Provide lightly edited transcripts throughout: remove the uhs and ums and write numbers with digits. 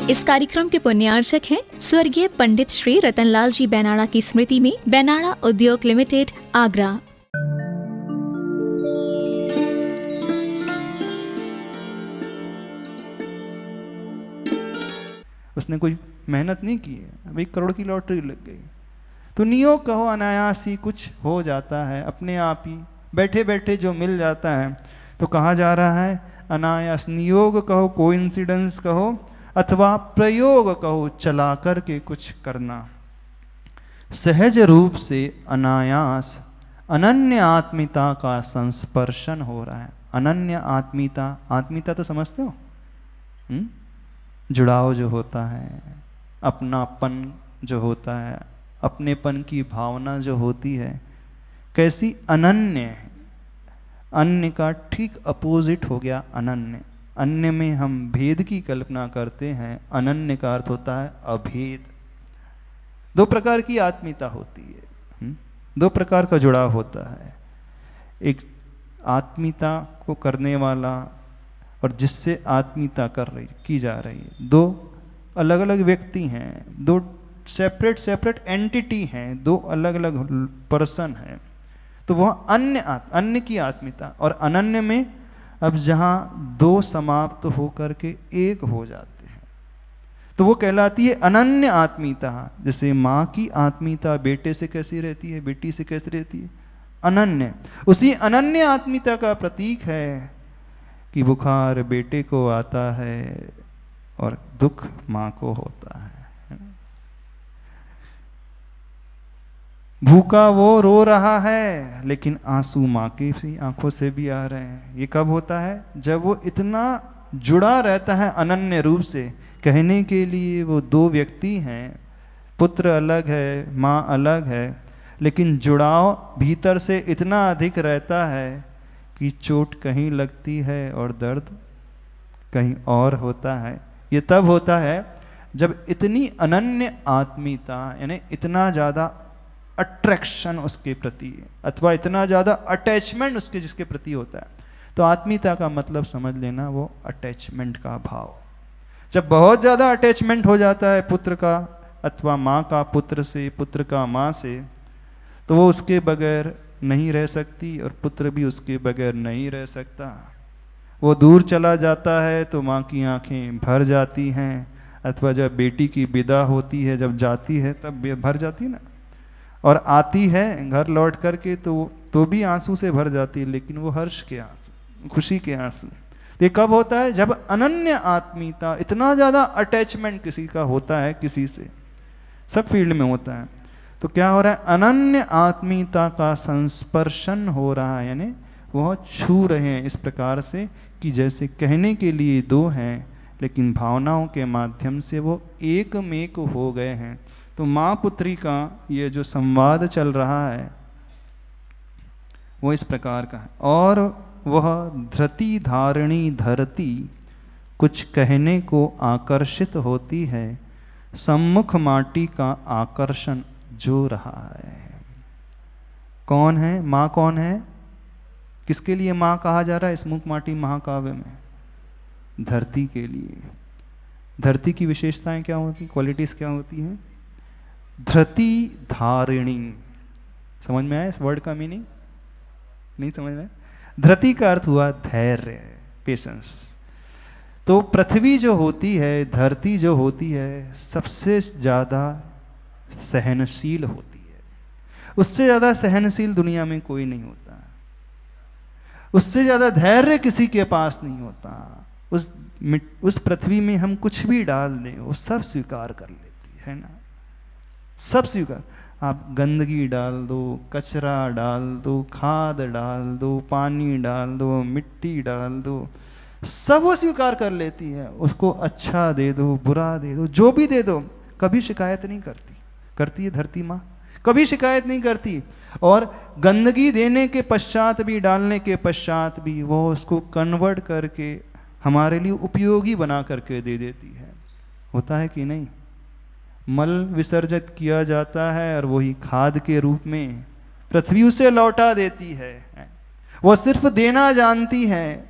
इस कार्यक्रम के पुण्यार्चक हैं स्वर्गीय पंडित श्री रतनलाल जी बैनाड़ा की स्मृति में बैनाड़ा उद्योग लिमिटेड, आगरा। उसने कोई मेहनत नहीं की है, अब 1 करोड़ की लॉटरी लग गई। तो नियो कहो अनायास ही कुछ हो जाता है, अपने आप ही बैठे बैठे जो मिल जाता है। तो कहा जा रहा है अनायास, नियोग कहो, कोइंसिडेंस कहो, अथवा प्रयोग कहो, चला करके कुछ करना। सहज रूप से अनायास अनन्य आत्मीयता का संस्पर्शन हो रहा है। अनन्य आत्मीयता, आत्मीयता तो समझते हो, जुड़ाव जो होता है, अपनापन जो होता है, अपनेपन की भावना जो होती है, कैसी अनन्य है। अन्य का ठीक अपोजिट हो गया अनन्य। अन्य में हम भेद की कल्पना करते हैं, अनन्य का अर्थ होता है अभेद। 2 प्रकार की आत्मीयता होती है, 2 प्रकार का जुड़ाव होता है। एक आत्मीयता को करने वाला और जिससे आत्मीयता की जा रही है, 2 अलग अलग व्यक्ति हैं, 2 सेपरेट एंटिटी हैं, 2 अलग अलग पर्सन हैं। तो वह अन्य की आत्मीयता। और अनन्य में अब जहाँ 2 समाप्त होकर के 1 हो जाते हैं, तो वो कहलाती है अनन्य आत्मीयता। जैसे माँ की आत्मीयता बेटे से कैसी रहती है, बेटी से कैसी रहती है, अनन्य। उसी अनन्य आत्मीयता का प्रतीक है कि बुखार बेटे को आता है और दुख माँ को होता है। भूखा वो रो रहा है, लेकिन आंसू माँ की आंखों से भी आ रहे हैं। ये कब होता है? जब वो इतना जुड़ा रहता है अनन्य रूप से। कहने के लिए वो 2 व्यक्ति हैं, पुत्र अलग है, माँ अलग है, लेकिन जुड़ाव भीतर से इतना अधिक रहता है कि चोट कहीं लगती है और दर्द कहीं और होता है। ये तब होता है जब इतनी अनन्य आत्मीयता, यानी इतना ज़्यादा अट्रैक्शन उसके प्रति, अथवा इतना ज़्यादा अटैचमेंट उसके जिसके प्रति होता है। तो आत्मीयता का मतलब समझ लेना वो अटैचमेंट का भाव। जब बहुत ज़्यादा अटैचमेंट हो जाता है पुत्र का अथवा माँ का पुत्र से, पुत्र का माँ से, तो वो उसके बगैर नहीं रह सकती और पुत्र भी उसके बगैर नहीं रह सकता। वो दूर चला जाता है तो माँ की आंखें भर जाती हैं, अथवा जब बेटी की विदा होती है, जब जाती है तब भर जाती है ना, और आती है घर लौट करके तो भी आंसू से भर जाती है, लेकिन वो हर्ष के आंसू, खुशी के आंसू। ये कब होता है? जब अनन्य आत्मीयता, इतना ज़्यादा अटैचमेंट किसी का होता है किसी से, सब फील्ड में होता है। तो क्या हो रहा है? अनन्य आत्मीयता का संस्पर्शन हो रहा है, यानी वह छू रहे हैं इस प्रकार से कि जैसे कहने के लिए 2 हैं, लेकिन भावनाओं के माध्यम से वो एक में एक हो गए हैं। तो माँ पुत्री का ये जो संवाद चल रहा है वो इस प्रकार का है। और वह धृति धारिणी धरती कुछ कहने को आकर्षित होती है, सम्मुख माटी का आकर्षण जो रहा है। कौन है माँ? कौन है? किसके लिए माँ कहा जा रहा है इस मुख माटी महाकाव्य में? धरती के लिए। धरती की विशेषताएं क्या होती, क्वालिटीज क्या होती हैं? धृति धारिणी। समझ में आया इस वर्ड का मीनिंग? नहीं समझ में? धृति का अर्थ हुआ धैर्य, पेशेंस। तो पृथ्वी जो होती है, धरती जो होती है, सबसे ज़्यादा सहनशील होती है। उससे ज़्यादा सहनशील दुनिया में कोई नहीं होता, उससे ज़्यादा धैर्य किसी के पास नहीं होता। उस पृथ्वी में हम कुछ भी डाल दें वो सब स्वीकार कर लेती है ना, सब स्वीकार। आप गंदगी डाल दो, कचरा डाल दो, खाद डाल दो, पानी डाल दो, मिट्टी डाल दो, सब वो स्वीकार कर लेती है। उसको अच्छा दे दो, बुरा दे दो, जो भी दे दो, कभी शिकायत नहीं करती। करती है धरती माँ? कभी शिकायत नहीं करती। और गंदगी देने के पश्चात भी, डालने के पश्चात भी, वो उसको कन्वर्ट करके हमारे लिए उपयोगी बना करके दे देती है। होता है कि नहीं? मल विसर्जित किया जाता है और वही खाद के रूप में पृथ्वी उसे लौटा देती है। वो सिर्फ देना जानती है,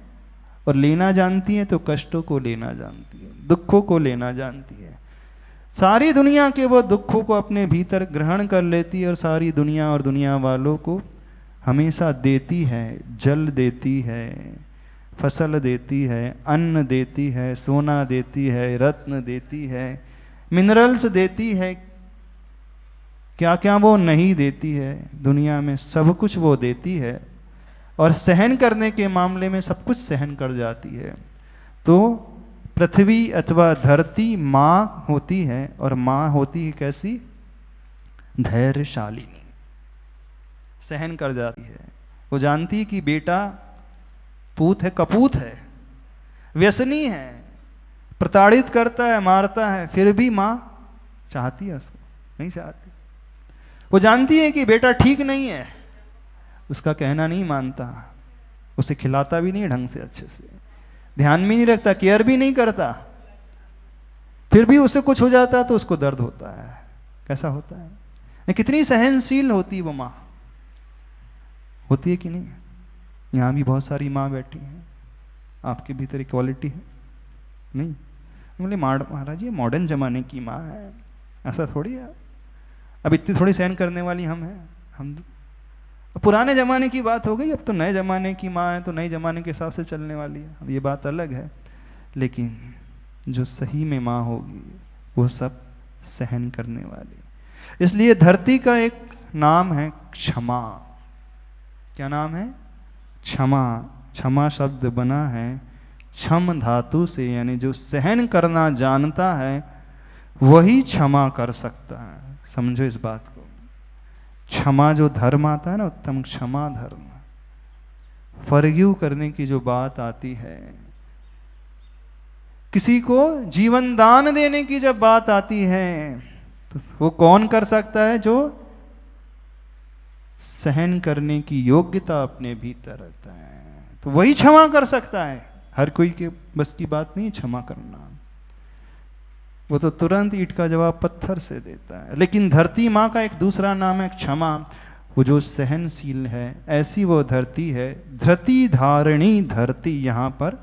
और लेना जानती है तो कष्टों को लेना जानती है, दुखों को लेना जानती है। सारी दुनिया के वो दुखों को अपने भीतर ग्रहण कर लेती है और सारी दुनिया और दुनिया वालों को हमेशा देती है। जल देती है, फसल देती है, अन्न देती है, सोना देती है, रत्न देती है, मिनरल्स देती है। क्या क्या वो नहीं देती है? दुनिया में सब कुछ वो देती है और सहन करने के मामले में सब कुछ सहन कर जाती है। तो पृथ्वी अथवा धरती माँ होती है और माँ होती है कैसी? धैर्यशालिनी, सहन कर जाती है। वो जानती है कि बेटा पूत है, कपूत है, व्यसनी है, प्रताड़ित करता है, मारता है, फिर भी माँ चाहती है उसको? नहीं चाहती। वो जानती है कि बेटा ठीक नहीं है, उसका कहना नहीं मानता, उसे खिलाता भी नहीं ढंग से, अच्छे से ध्यान भी नहीं रखता, केयर भी नहीं करता, फिर भी उसे कुछ हो जाता है तो उसको दर्द होता है। कैसा होता है? कितनी सहनशील होती वो माँ, होती है कि नहीं? यहाँ भी बहुत सारी माँ बैठी हैं, आपके भीतर इक्वालिटी है नहीं? बोले महाराज ये मॉडर्न जमाने की माँ है, ऐसा थोड़ी है। अब इतनी थोड़ी सहन करने वाली हम हैं। हम पुराने ज़माने की बात हो गई, अब तो नए ज़माने की माँ है तो नए ज़माने के हिसाब से चलने वाली है, अब ये बात अलग है। लेकिन जो सही में माँ होगी वो सब सहन करने वाली। इसलिए धरती का एक नाम है क्षमा। क्या नाम है? क्षमा। क्षमा शब्द बना है क्षम धातु से, यानी जो सहन करना जानता है वही क्षमा कर सकता है। समझो इस बात को। क्षमा जो धर्म आता है ना, उत्तम क्षमा धर्म, फॉरगिव करने की जो बात आती है, किसी को जीवन दान देने की जब बात आती है तो वो कौन कर सकता है? जो सहन करने की योग्यता अपने भीतर रहता है, तो वही क्षमा कर सकता है। हर कोई के बस की बात नहीं क्षमा करना, वो तो तुरंत ईंट का जवाब पत्थर से देता है। लेकिन धरती माँ का एक दूसरा नाम है क्षमा, वो जो सहनशील है। ऐसी वो धरती है, धृति धारिणी धरती, यहाँ पर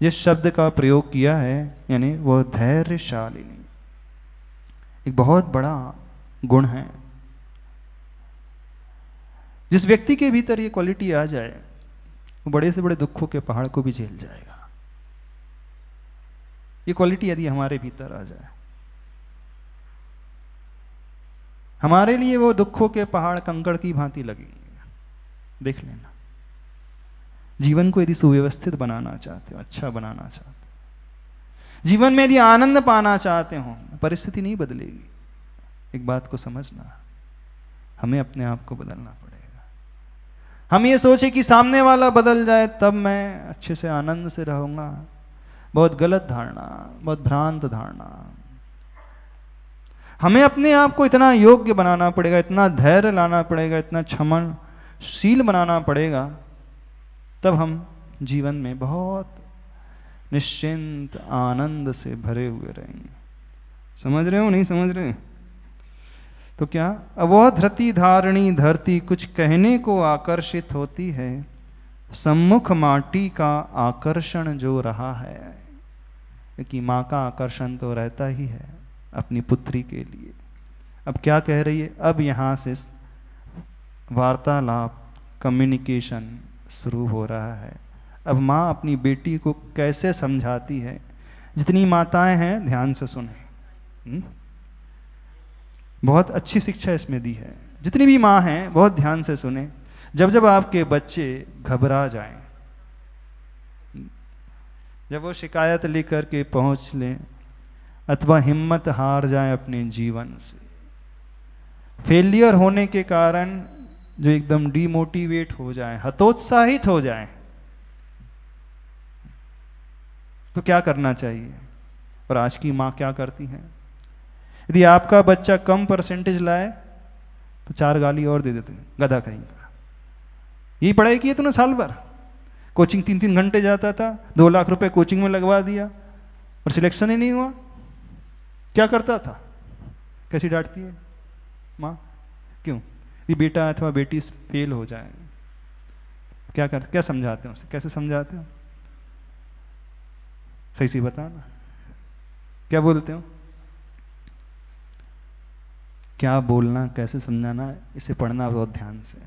जिस शब्द का प्रयोग किया है, यानी वो धैर्यशालिनी, एक बहुत बड़ा गुण है। जिस व्यक्ति के भीतर ये क्वालिटी आ जाए वो बड़े से बड़े दुखों के पहाड़ को भी झेल जाएगा। ये क्वालिटी यदि हमारे भीतर आ जाए, हमारे लिए वो दुखों के पहाड़ कंकड़ की भांति लगेंगे। देख लेना, जीवन को यदि सुव्यवस्थित बनाना चाहते हो, अच्छा बनाना चाहते हो, जीवन में यदि आनंद पाना चाहते हो, परिस्थिति नहीं बदलेगी। एक बात को समझना, हमें अपने आप को बदलना पड़ेगा। हम ये सोचे कि सामने वाला बदल जाए तब मैं अच्छे से आनंद से रहूंगा, बहुत गलत धारणा, बहुत भ्रांत धारणा। हमें अपने आप को इतना योग्य बनाना पड़ेगा, इतना धैर्य लाना पड़ेगा, इतना क्षमाशील बनाना पड़ेगा, तब हम जीवन में बहुत निश्चिंत आनंद से भरे हुए रहेंगे। समझ रहे हो? नहीं समझ रहे? तो क्या? अब वह धृति धारणी धरती कुछ कहने को आकर्षित होती है, सम्मुख माटी का आकर्षण जो रहा है, क्योंकि माँ का आकर्षण तो रहता ही है अपनी पुत्री के लिए। अब क्या कह रही है? अब यहाँ से वार्तालाप, कम्युनिकेशन शुरू हो रहा है। अब माँ अपनी बेटी को कैसे समझाती है। जितनी माताएं हैं ध्यान से सुने, बहुत अच्छी शिक्षा इसमें दी है। जितनी भी माँ हैं बहुत ध्यान से सुने। जब जब आपके बच्चे घबरा जाएं, जब वो शिकायत लेकर के पहुंच लें अथवा हिम्मत हार जाएं अपने जीवन से, फेलियर होने के कारण जो एकदम डीमोटिवेट हो जाएं, हतोत्साहित हो जाएं, तो क्या करना चाहिए? और आज की माँ क्या करती हैं? यदि आपका बच्चा कम परसेंटेज लाए तो 4 गाली और दे देते हैं, गधा कहीं का। यही पढ़ाई की है तूने साल भर, कोचिंग 3-3 घंटे जाता था, 2 लाख रुपए कोचिंग में लगवा दिया और सिलेक्शन ही नहीं हुआ। क्या करता था? कैसी डांटती है माँ? क्यों? ये बेटा अथवा बेटी फेल हो जाए, क्या समझाते हैं उसे? कैसे समझाते हैं? सही सी बताना, क्या बोलते हो? क्या बोलना, कैसे समझाना, इसे पढ़ना बहुत ध्यान से।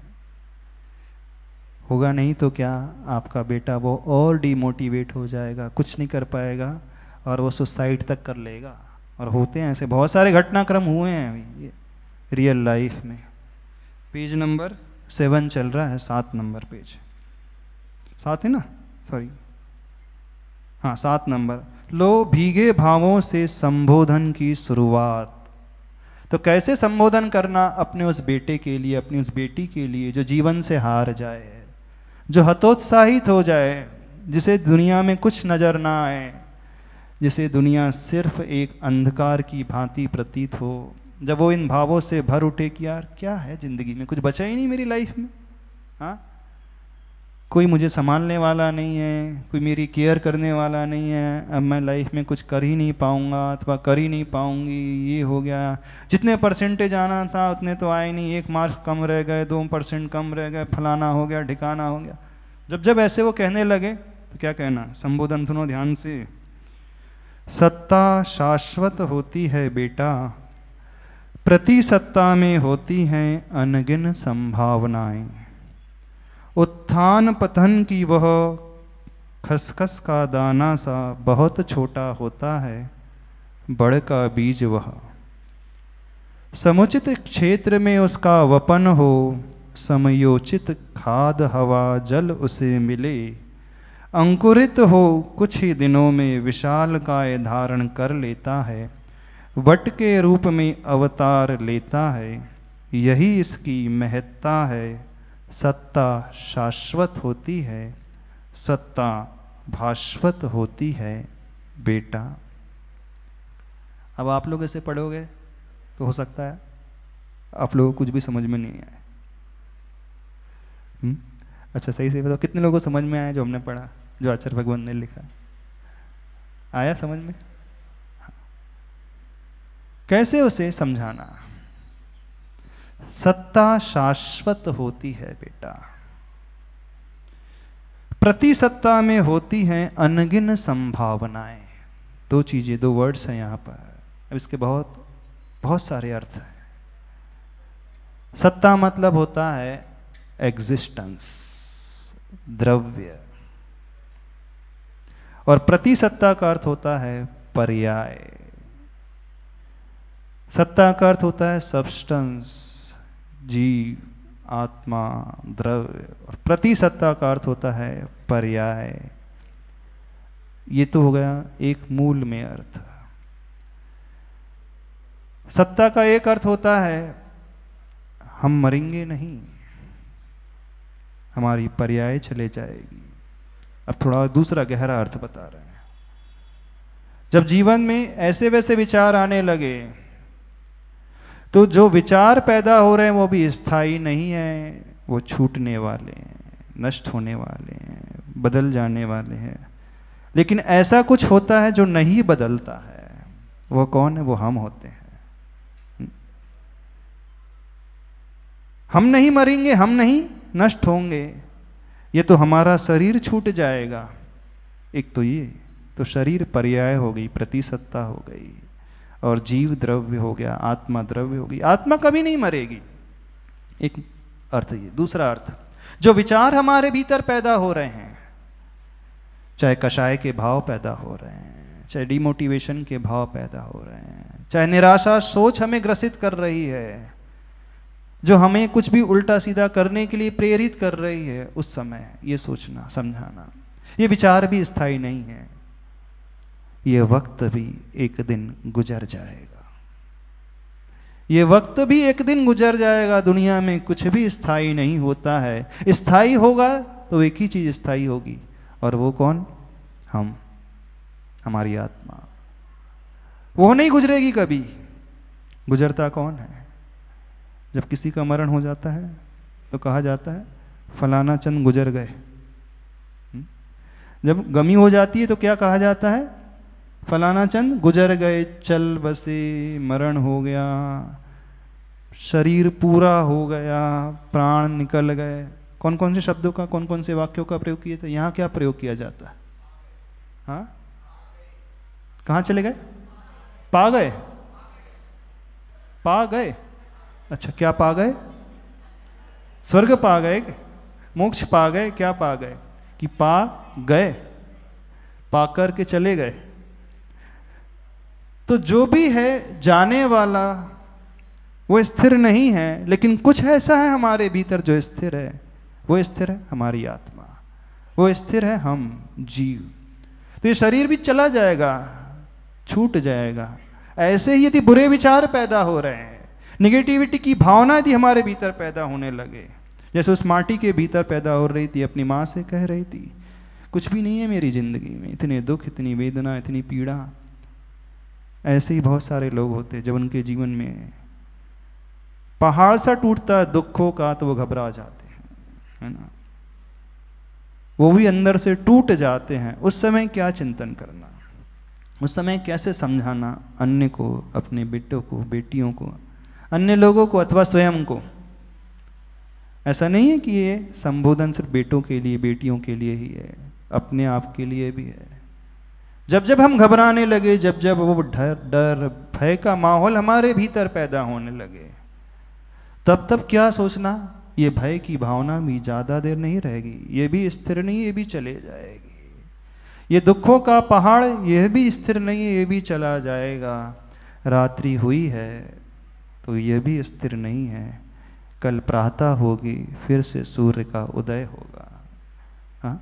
होगा नहीं तो क्या, आपका बेटा वो और डिमोटिवेट हो जाएगा, कुछ नहीं कर पाएगा और वो सुसाइड तक कर लेगा। और होते हैं ऐसे बहुत सारे घटनाक्रम हुए हैं अभी ये रियल लाइफ में। पेज नंबर 7 चल रहा है, 7 नंबर पेज, 7 है ना, सॉरी हाँ 7 नंबर। लो भीगे भावों से संबोधन की शुरुआत। तो कैसे संबोधन करना अपने उस बेटे के लिए, अपनी उस बेटी के लिए जो जीवन से हार जाए, जो हतोत्साहित हो जाए, जिसे दुनिया में कुछ नजर ना आए, जिसे दुनिया सिर्फ एक अंधकार की भांति प्रतीत हो। जब वो इन भावों से भर उठे कि यार क्या है जिंदगी में, कुछ बचा ही नहीं मेरी लाइफ में, हाँ कोई मुझे संभालने वाला नहीं है, कोई मेरी केयर करने वाला नहीं है, अब मैं लाइफ में कुछ कर ही नहीं पाऊंगा अथवा कर ही नहीं पाऊंगी, ये हो गया, जितने परसेंटेज आना था उतने तो आए नहीं, 1 मार्क्स कम रह गए, 2% कम रह गए, फलाना हो गया, ठिकाना हो गया। जब ऐसे वो कहने लगे तो क्या कहना, संबोधन सुनो ध्यान से। सत्ता शाश्वत होती है बेटा, प्रति सत्ता में होती हैं अनगिन संभावनाएं। उत्थान पतन की वह खसखस का दाना सा बहुत छोटा होता है, बड़ का बीज वह। समुचित क्षेत्र में उसका वपन हो, समयोचित खाद हवा जल उसे मिले, अंकुरित हो कुछ ही दिनों में विशाल काय धारण कर लेता है, वट के रूप में अवतार लेता है। यही इसकी महत्ता है, सत्ता शाश्वत होती है, सत्ता भाश्वत होती है बेटा। अब आप लोग ऐसे पढ़ोगे तो हो सकता है आप लोगों को कुछ भी समझ में नहीं आए। अच्छा सही से बताओ, कितने लोगों को समझ में आया जो हमने पढ़ा, जो आचार्य भगवान ने लिखा, आया समझ में? कैसे उसे समझाना? सत्ता शाश्वत होती है बेटा, प्रति सत्ता में होती हैं अनगिन संभावनाएं। 2 चीजें, 2 वर्ड्स हैं यहां पर। अब इसके बहुत बहुत सारे अर्थ हैं। सत्ता मतलब होता है एग्जिस्टेंस, द्रव्य, और प्रति सत्ता का अर्थ होता है पर्याय। सत्ता का अर्थ होता है सब्सटेंस, जीव, आत्मा, द्रव्य, और प्रति सत्ता का अर्थ होता है पर्याय। ये तो हो गया एक मूल में अर्थ। सत्ता का एक अर्थ होता है हम मरेंगे नहीं, हमारी पर्याय चले जाएगी। अब थोड़ा दूसरा गहरा अर्थ बता रहे हैं। जब जीवन में ऐसे वैसे विचार आने लगे तो जो विचार पैदा हो रहे हैं वो भी स्थायी नहीं है, वो छूटने वाले हैं, नष्ट होने वाले हैं, बदल जाने वाले हैं। लेकिन ऐसा कुछ होता है जो नहीं बदलता है, वो कौन है? वो हम होते हैं। हम नहीं मरेंगे, हम नहीं नष्ट होंगे, ये तो हमारा शरीर छूट जाएगा। एक तो ये तो शरीर पर्याय हो गई, प्रतिसत्ता हो गई, और जीव द्रव्य हो गया, आत्मा द्रव्य हो गई। आत्मा कभी नहीं मरेगी, एक अर्थ ये। दूसरा अर्थ, जो विचार हमारे भीतर पैदा हो रहे हैं, चाहे कषाय के भाव पैदा हो रहे हैं, चाहे डिमोटिवेशन के भाव पैदा हो रहे हैं, चाहे निराशा सोच हमें ग्रसित कर रही है, जो हमें कुछ भी उल्टा सीधा करने के लिए प्रेरित कर रही है, उस समय ये सोचना, समझाना, ये विचार भी स्थायी नहीं है, ये वक्त भी एक दिन गुजर जाएगा। ये वक्त भी एक दिन गुजर जाएगा। दुनिया में कुछ भी स्थायी नहीं होता है। स्थायी होगा तो एक ही चीज स्थायी होगी, और वो कौन? हम, हमारी आत्मा। वो नहीं गुजरेगी कभी। गुजरता कौन है? जब किसी का मरण हो जाता है तो कहा जाता है फलाना चंद गुजर गए। जब गमी हो जाती है तो क्या कहा जाता है? फलाना चंद गुजर गए, चल बसे, मरण हो गया, शरीर पूरा हो गया, प्राण निकल गए। कौन कौन से शब्दों का, कौन कौन से वाक्यों का प्रयोग किया था? यहाँ क्या प्रयोग किया जाता है? हाँ, कहाँ चले गए? पा गए? पा गए? अच्छा, क्या पा गए? स्वर्ग पा गए, मोक्ष पा गए, क्या पा गए? कि पा गए, पा कर के चले गए। तो जो भी है जाने वाला वो स्थिर नहीं है, लेकिन कुछ ऐसा है हमारे भीतर जो स्थिर है। वो स्थिर है हमारी आत्मा, वो स्थिर है हम जीव। तो ये शरीर भी चला जाएगा, छूट जाएगा। ऐसे ही यदि बुरे विचार पैदा हो रहे हैं, निगेटिविटी की भावना यदि हमारे भीतर पैदा होने लगे, जैसे उस माटी के भीतर पैदा हो रही थी, अपनी माँ से कह रही थी कुछ भी नहीं है मेरी जिंदगी में, इतने दुख, इतनी वेदना, इतनी पीड़ा। ऐसे ही बहुत सारे लोग होते जब उनके जीवन में पहाड़ सा टूटता है दुखों का तो वो घबरा जाते हैं, है ना, वो भी अंदर से टूट जाते हैं। उस समय क्या चिंतन करना, उस समय कैसे समझाना अन्य को, अपने बेटों को, बेटियों को, अन्य लोगों को अथवा स्वयं को। ऐसा नहीं है कि ये संबोधन सिर्फ बेटों के लिए, बेटियों के लिए ही है, अपने आप के लिए भी है। जब जब हम घबराने लगे, जब जब वो डर भय का माहौल हमारे भीतर पैदा होने लगे, तब तब क्या सोचना, ये भय की भावना भी ज़्यादा देर नहीं रहेगी, ये भी स्थिर नहीं, ये भी चले जाएगी। ये दुखों का पहाड़, यह भी स्थिर नहीं है, ये भी चला जाएगा। रात्रि हुई है तो यह भी स्थिर नहीं है, कल प्रातः होगी, फिर से सूर्य का उदय होगा। हाँ,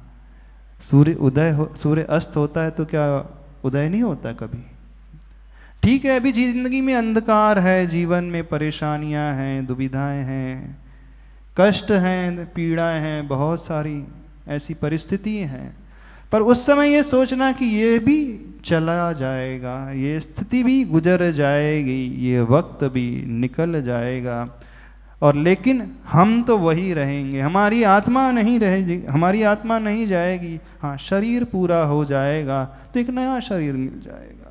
सूर्य अस्त होता है तो क्या उदय नहीं होता कभी? ठीक है, अभी जिंदगी में अंधकार है, जीवन में परेशानियां हैं, दुविधाएं हैं, कष्ट हैं, पीड़ाएं हैं, बहुत सारी ऐसी परिस्थिति हैं। पर उस समय ये सोचना कि ये भी चला जाएगा, ये स्थिति भी गुजर जाएगी, ये वक्त भी निकल जाएगा, और लेकिन हम तो वही रहेंगे, हमारी आत्मा नहीं रहेगी, हमारी आत्मा नहीं जाएगी। हाँ, शरीर पूरा हो जाएगा तो एक नया शरीर मिल जाएगा।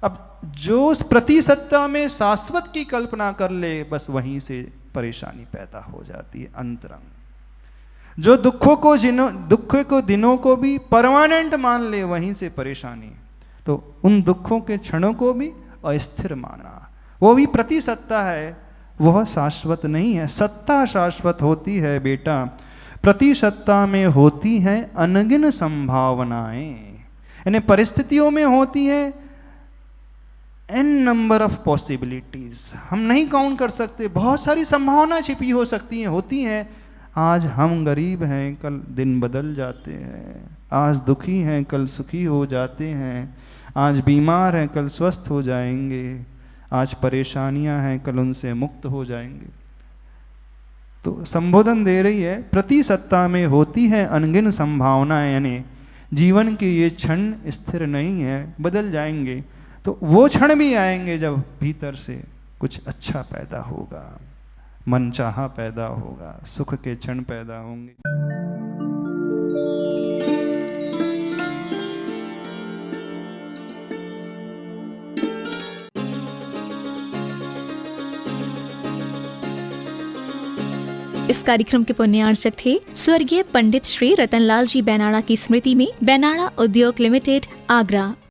अब जो उस प्रतिसत्ता में शाश्वत की कल्पना कर ले, बस वहीं से परेशानी पैदा हो जाती है अंतरंग। जो दुखों को दिनों को भी परमानेंट मान ले, वहीं से परेशानी। तो उन दुखों के क्षणों को भी अस्थिर माना, वो भी प्रतिसत्ता है, वह शाश्वत नहीं है। सत्ता शाश्वत होती है बेटा, प्रतिसत्ता में होती हैं अनगिन संभावनाएं, यानी परिस्थितियों में होती है एन नंबर ऑफ पॉसिबिलिटीज, हम नहीं काउंट कर सकते, बहुत सारी संभावना छिपी हो सकती हैं, होती हैं। आज हम गरीब हैं, कल दिन बदल जाते हैं, आज दुखी हैं, कल सुखी हो जाते हैं, आज बीमार हैं, कल स्वस्थ हो जाएंगे, आज परेशानियां हैं, कल उनसे मुक्त हो जाएंगे। तो संबोधन दे रही है, प्रतिसत्ता में होती है अनगिन संभावनाएं, यानी जीवन के ये क्षण स्थिर नहीं है, बदल जाएंगे। तो वो क्षण भी आएंगे जब भीतर से कुछ अच्छा पैदा होगा, मनचाहा पैदा होगा, सुख के क्षण पैदा होंगे। इस कार्यक्रम के पुण्यार्चक थे स्वर्गीय पंडित श्री रतनलाल जी बेनाड़ा की स्मृति में बेनाड़ा उद्योग लिमिटेड, आगरा।